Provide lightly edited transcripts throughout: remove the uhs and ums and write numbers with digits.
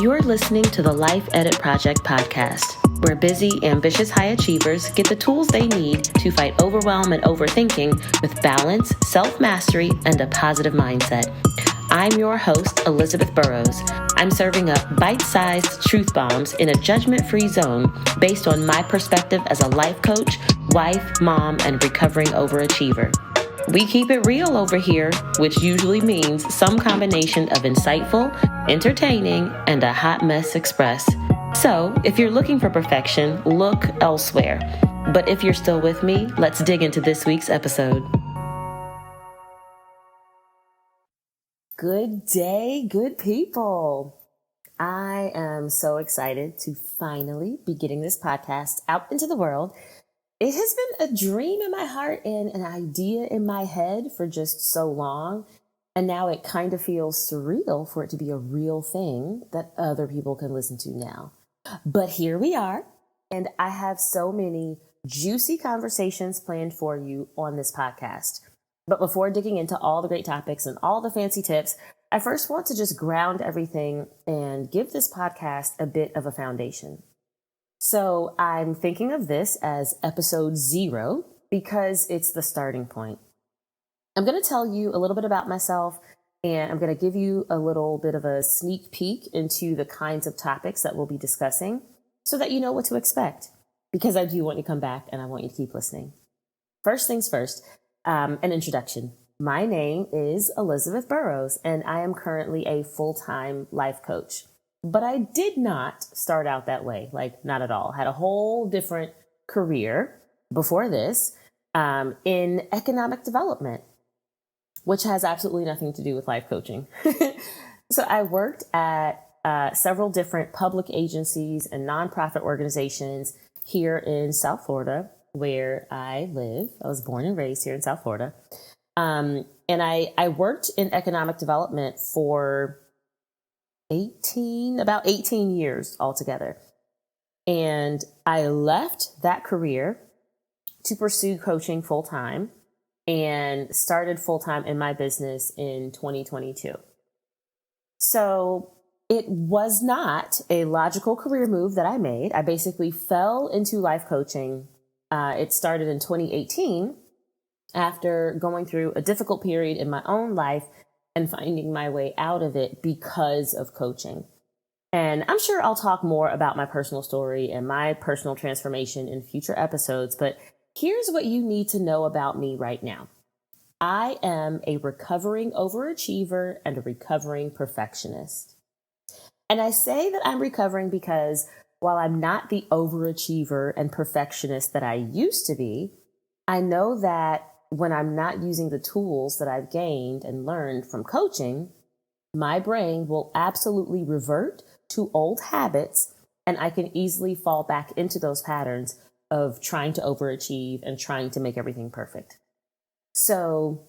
You're listening to the Life Edit Project podcast, where busy, ambitious high achievers get the tools they need to fight overwhelm and overthinking with balance, self-mastery, and a positive mindset. I'm your host, Elizabeth Burrows. I'm serving up bite-sized truth bombs in a judgment-free zone based on my perspective as a life coach, wife, mom, and recovering overachiever. We keep it real over here, which usually means some combination of insightful, entertaining, and a hot mess express. So, if you're looking for perfection, look elsewhere. But if you're still with me, let's dig into this week's episode. Good day, good people. I am so excited to finally be getting this podcast out into the world. It has been a dream in my heart and an idea in my head for just so long. And now it kind of feels surreal for it to be a real thing that other people can listen to now. But here we are. And I have so many juicy conversations planned for you on this podcast. But before digging into all the great topics and all the fancy tips, I first want to just ground everything and give this podcast a bit of a foundation. So I'm thinking of this as episode 0 because it's the starting point. I'm going to tell you a little bit about myself, and I'm going to give you a little bit of a sneak peek into the kinds of topics that we'll be discussing so that you know what to expect, because I do want you to come back and I want you to keep listening. First things first, an introduction. My name is Elizabeth Burrows, and I am currently a full-time life coach. But I did not start out that way, like not at all. Had a whole different career before this in economic development, which has absolutely nothing to do with life coaching. So I worked at several different public agencies and nonprofit organizations here in South Florida, where I live. I was born and raised here in South Florida. And I worked in economic development for about 18 years altogether. And I left that career to pursue coaching full time and started full time in my business in 2022. So it was not a logical career move that I made. I basically fell into life coaching. It started in 2018 after going through a difficult period in my own life and finding my way out of it because of coaching. And I'm sure I'll talk more about my personal story and my personal transformation in future episodes, but here's what you need to know about me right now. I am a recovering overachiever and a recovering perfectionist. And I say that I'm recovering because while I'm not the overachiever and perfectionist that I used to be, I know that when I'm not using the tools that I've gained and learned from coaching, my brain will absolutely revert to old habits, and I can easily fall back into those patterns of trying to overachieve and trying to make everything perfect. So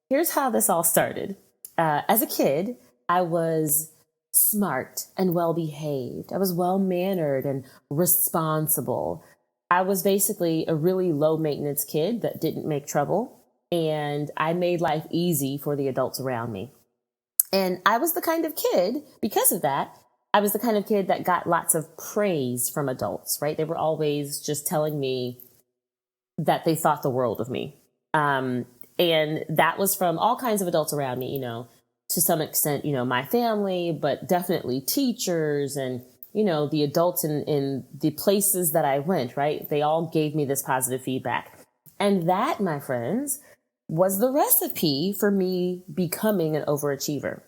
here's how this all started. As a kid, I was smart and well-behaved. I was well-mannered and responsible. I was basically a really low-maintenance kid that didn't make trouble, and I made life easy for the adults around me. And I was the kind of kid, because of that, I was the kind of kid that got lots of praise from adults, right? They were always just telling me that they thought the world of me. And that was from all kinds of adults around me, to some extent, my family, but definitely teachers and the adults in the places that I went, right? They all gave me this positive feedback. And that, my friends, was the recipe for me becoming an overachiever.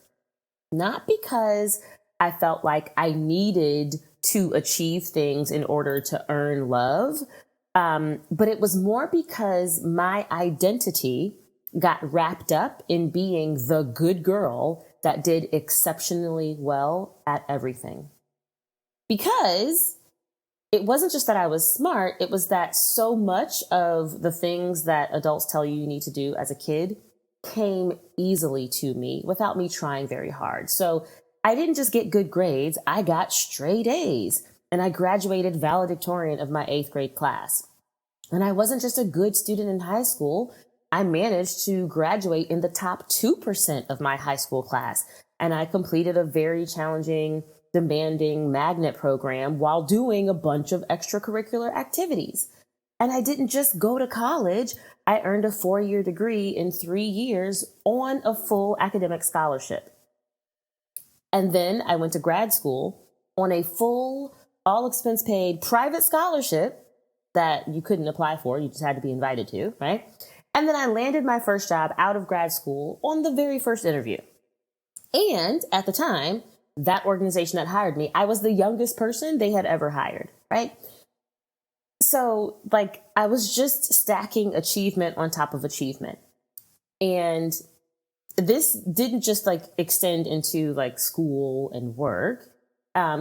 Not because I felt like I needed to achieve things in order to earn love, but it was more because my identity got wrapped up in being the good girl that did exceptionally well at everything. Because it wasn't just that I was smart, it was that so much of the things that adults tell you need to do as a kid came easily to me without me trying very hard. So I didn't just get good grades, I got straight A's, and I graduated valedictorian of my 8th grade class. And I wasn't just a good student in high school, I managed to graduate in the top 2% of my high school class. and I completed a very challenging, demanding magnet program while doing a bunch of extracurricular activities. And I didn't just go to college. I earned a 4-year degree in 3 years on a full academic scholarship. And then I went to grad school on a full, all expense paid private scholarship that you couldn't apply for. You just had to be invited to, right? And then I landed my first job out of grad school on the very first interview. And at the time, that organization that hired me, I was the youngest person they had ever hired, right? So like I was just stacking achievement on top of achievement. And this didn't just like extend into like school and work.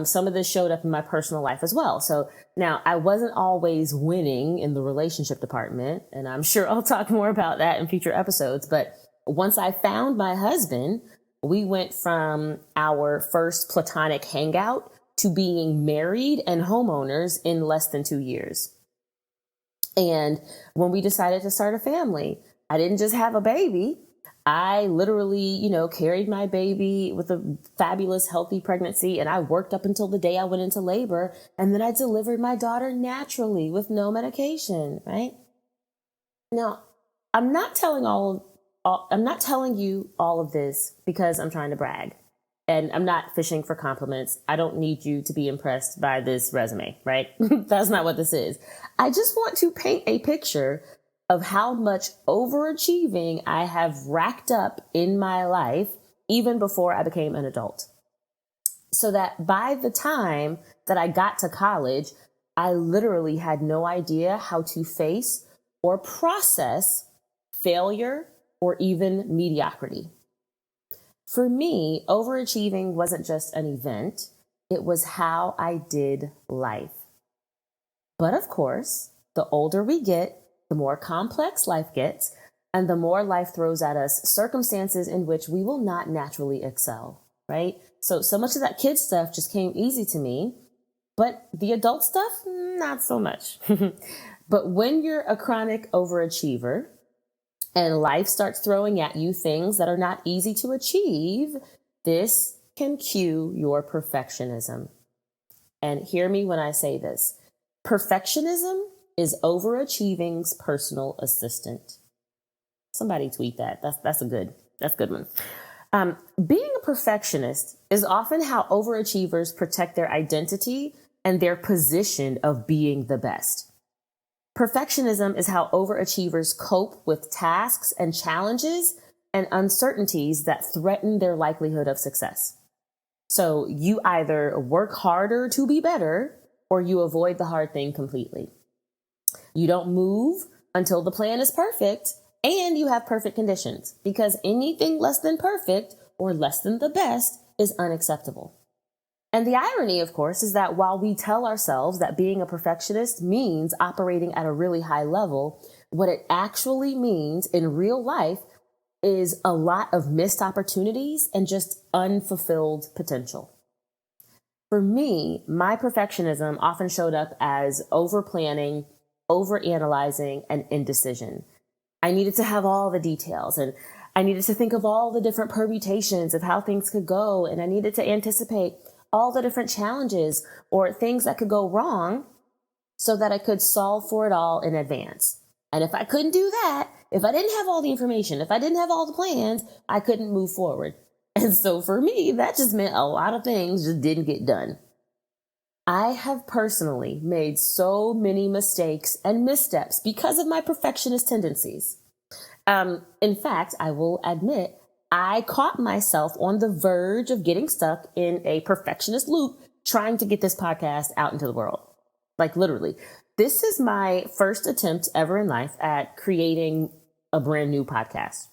Some of this showed up in my personal life as well. So now I wasn't always winning in the relationship department, and I'm sure I'll talk more about that in future episodes. But once I found my husband, we went from our first platonic hangout to being married and homeowners in less than 2 years. And when we decided to start a family, I didn't just have a baby. I literally, carried my baby with a fabulous, healthy pregnancy, and I worked up until the day I went into labor, and then I delivered my daughter naturally with no medication, right? Now, I'm not telling you all of this because I'm trying to brag, and I'm not fishing for compliments. I don't need you to be impressed by this resume, right? That's not what this is. I just want to paint a picture of how much overachieving I have racked up in my life, even before I became an adult. So that by the time that I got to college, I literally had no idea how to face or process failure or even mediocrity. For me, overachieving wasn't just an event, it was how I did life. But of course, the older we get, the more complex life gets, and the more life throws at us circumstances in which we will not naturally excel, right? So much of that kid stuff just came easy to me, but the adult stuff, not so much. But when you're a chronic overachiever and life starts throwing at you things that are not easy to achieve, this can cue your perfectionism. And hear me when I say this. Perfectionism is overachieving's personal assistant. Somebody tweet that. That's a good one. Being a perfectionist is often how overachievers protect their identity and their position of being the best. Perfectionism is how overachievers cope with tasks and challenges and uncertainties that threaten their likelihood of success. So you either work harder to be better or you avoid the hard thing completely. You don't move until the plan is perfect and you have perfect conditions, because anything less than perfect or less than the best is unacceptable. And the irony, of course, is that while we tell ourselves that being a perfectionist means operating at a really high level, what it actually means in real life is a lot of missed opportunities and just unfulfilled potential. For me, my perfectionism often showed up as over-planning, overanalyzing, and indecision. I needed to have all the details, and I needed to think of all the different permutations of how things could go, and I needed to anticipate all the different challenges or things that could go wrong so that I could solve for it all in advance. And if I couldn't do that, if I didn't have all the information, if I didn't have all the plans, I couldn't move forward. And so for me, that just meant a lot of things just didn't get done. I have personally made so many mistakes and missteps because of my perfectionist tendencies. In fact, I will admit, I caught myself on the verge of getting stuck in a perfectionist loop trying to get this podcast out into the world. Like literally, this is my first attempt ever in life at creating a brand new podcast.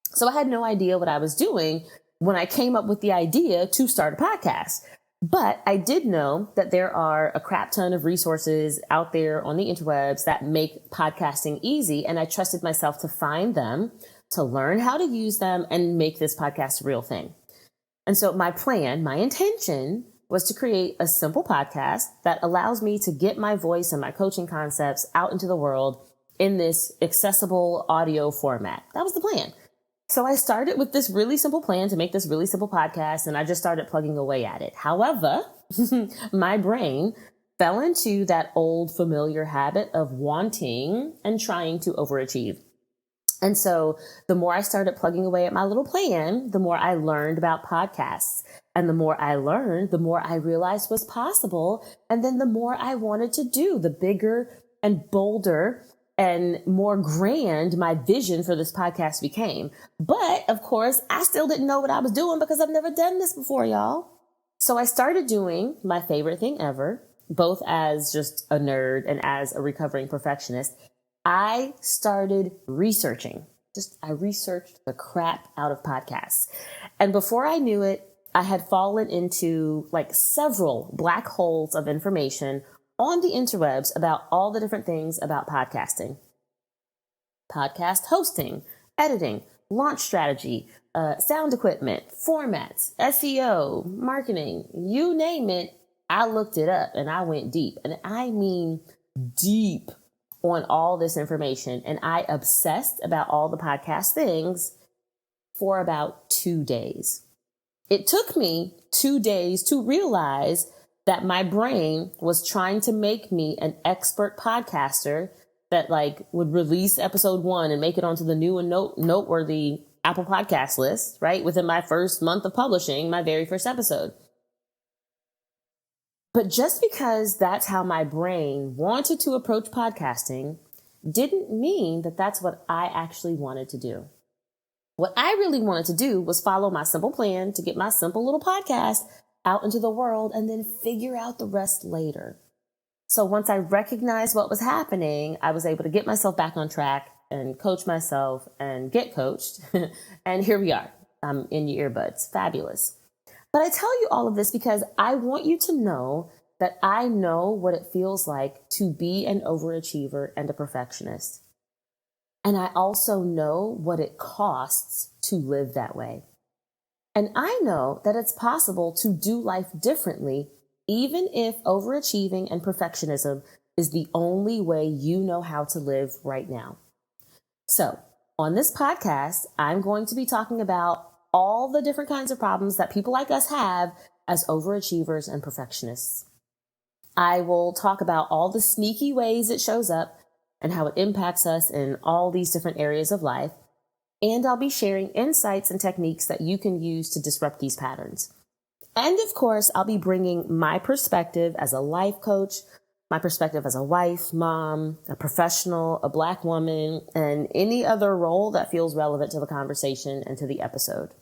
So I had no idea what I was doing when I came up with the idea to start a podcast. But I did know that there are a crap ton of resources out there on the interwebs that make podcasting easy. And I trusted myself to find them, to learn how to use them, and make this podcast a real thing. And so my plan, my intention was to create a simple podcast that allows me to get my voice and my coaching concepts out into the world in this accessible audio format. That was the plan. So I started with this really simple plan to make this really simple podcast, and I just started plugging away at it. However, my brain fell into that old familiar habit of wanting and trying to overachieve. And so the more I started plugging away at my little plan, the more I learned about podcasts. And the more I learned, the more I realized was possible. And then the more I wanted to do, the bigger and bolder and more grand my vision for this podcast became. But of course, I still didn't know what I was doing because I've never done this before, y'all. So I started doing my favorite thing ever, both as just a nerd and as a recovering perfectionist. I started researching. I researched the crap out of podcasts. And before I knew it, I had fallen into like several black holes of information on the interwebs about all the different things about podcasting. Podcast hosting, editing, launch strategy, sound equipment, formats, SEO, marketing, you name it. I looked it up and I went deep. And I mean deep on all this information. And I obsessed about all the podcast things for about 2 days. It took me 2 days to realize that my brain was trying to make me an expert podcaster that like would release episode 1 and make it onto the new and noteworthy Apple Podcast list, right? Within my first month of publishing my very first episode. But just because that's how my brain wanted to approach podcasting didn't mean that that's what I actually wanted to do. What I really wanted to do was follow my simple plan to get my simple little podcast out into the world and then figure out the rest later. So once I recognized what was happening, I was able to get myself back on track and coach myself and get coached. And here we are. I'm in your earbuds. Fabulous. But I tell you all of this because I want you to know that I know what it feels like to be an overachiever and a perfectionist. And I also know what it costs to live that way. And I know that it's possible to do life differently, even if overachieving and perfectionism is the only way you know how to live right now. So on this podcast, I'm going to be talking about all the different kinds of problems that people like us have as overachievers and perfectionists. I will talk about all the sneaky ways it shows up and how it impacts us in all these different areas of life. And I'll be sharing insights and techniques that you can use to disrupt these patterns. And of course, I'll be bringing my perspective as a life coach, my perspective as a wife, mom, a professional, a Black woman, and any other role that feels relevant to the conversation and to the episode.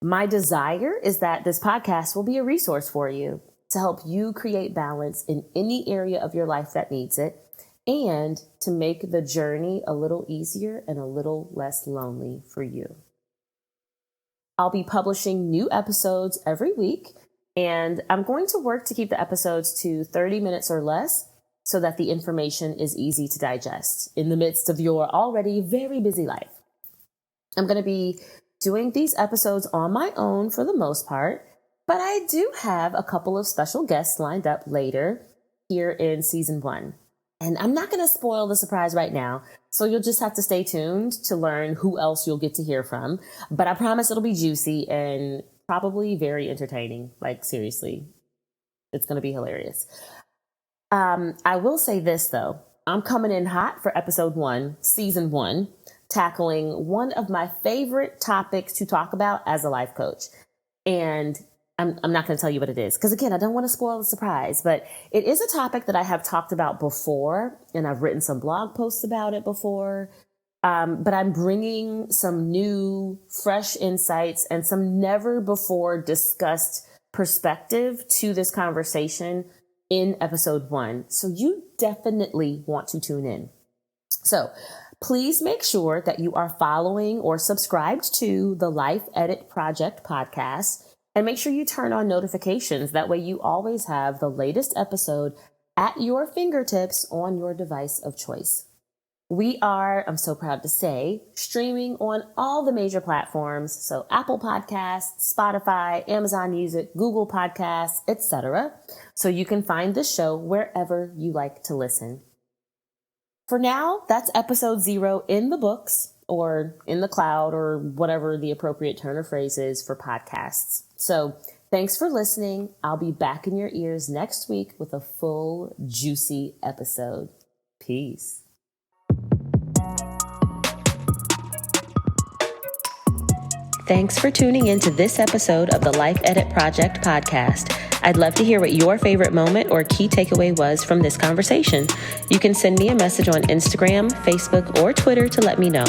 My desire is that this podcast will be a resource for you to help you create balance in any area of your life that needs it, and to make the journey a little easier and a little less lonely for you. I'll be publishing new episodes every week, and I'm going to work to keep the episodes to 30 minutes or less so that the information is easy to digest in the midst of your already very busy life. I'm going to be doing these episodes on my own for the most part, but I do have a couple of special guests lined up later here in season 1. And I'm not going to spoil the surprise right now, so you'll just have to stay tuned to learn who else you'll get to hear from. But I promise it'll be juicy and probably very entertaining. Like, seriously, it's going to be hilarious. I will say this, though. I'm coming in hot for episode 1, season 1, tackling one of my favorite topics to talk about as a life coach. And I'm not going to tell you what it is because, again, I don't want to spoil the surprise, but it is a topic that I have talked about before, and I've written some blog posts about it before, but I'm bringing some new, fresh insights and some never before discussed perspective to this conversation in episode 1. So you definitely want to tune in. So please make sure that you are following or subscribed to the Life Edit Project podcast. And make sure you turn on notifications. That way you always have the latest episode at your fingertips on your device of choice. We are, I'm so proud to say, streaming on all the major platforms. So Apple Podcasts, Spotify, Amazon Music, Google Podcasts, etc. So you can find the show wherever you like to listen. For now, that's episode 0 in the books. or in the cloud or whatever the appropriate turn of phrase is for podcasts. So thanks for listening. I'll be back in your ears next week with a full, juicy episode. Peace. Thanks for tuning in to this episode of the Life Edit Project podcast. I'd love to hear what your favorite moment or key takeaway was from this conversation. You can send me a message on Instagram, Facebook, or Twitter to let me know.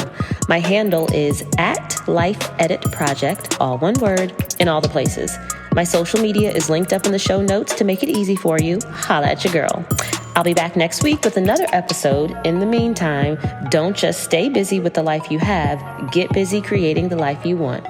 My handle is @LifeEditProject, all one word, in all the places. My social media is linked up in the show notes to make it easy for you. Holla at your girl. I'll be back next week with another episode. In the meantime, don't just stay busy with the life you have, get busy creating the life you want.